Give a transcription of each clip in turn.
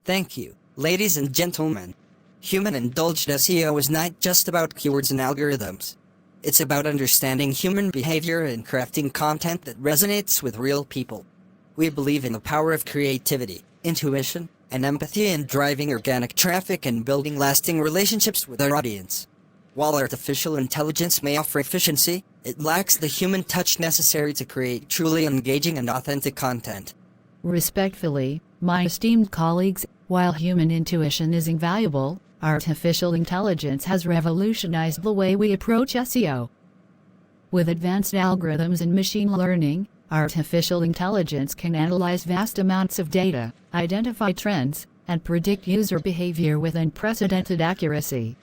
Thank you, ladies and gentlemen. Human-indulged SEO is not just about keywords and algorithms. It's about understanding human behavior and crafting content that resonates with real people. We believe in the power of creativity, intuition, and empathy in driving organic traffic and building lasting relationships with our audience. While artificial intelligence may offer efficiency, it lacks the human touch necessary to create truly engaging and authentic content. Respectfully, my esteemed colleagues, while human intuition is invaluable, artificial intelligence has revolutionized the way we approach SEO. With advanced algorithms and machine learning, artificial intelligence can analyze vast amounts of data, identify trends, and predict user behavior with unprecedented accuracy.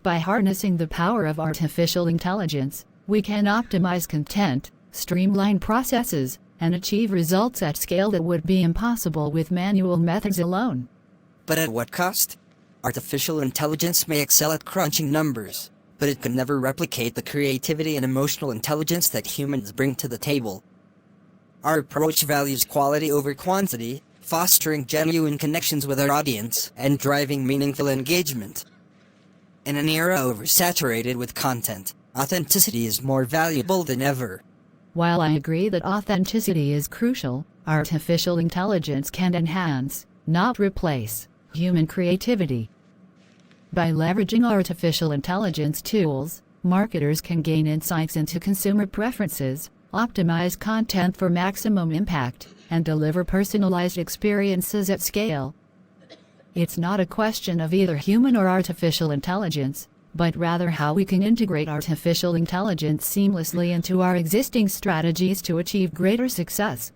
By harnessing the power of artificial intelligence, we can optimize content, streamline processes, and achieve results at scale that would be impossible with manual methods alone. But at what cost? Artificial intelligence may excel at crunching numbers, but it can never replicate the creativity and emotional intelligence that humans bring to the table. Our approach values quality over quantity, fostering genuine connections with our audience and driving meaningful engagement. In an era oversaturated with content, authenticity is more valuable than ever. While I agree that authenticity is crucial, artificial intelligence can enhance, not replace, human creativity. By leveraging artificial intelligence tools, marketers can gain insights into consumer preferences, optimize content for maximum impact, and deliver personalized experiences at scale. It's not a question of either human or artificial intelligence, but rather how we can integrate artificial intelligence seamlessly into our existing strategies to achieve greater success.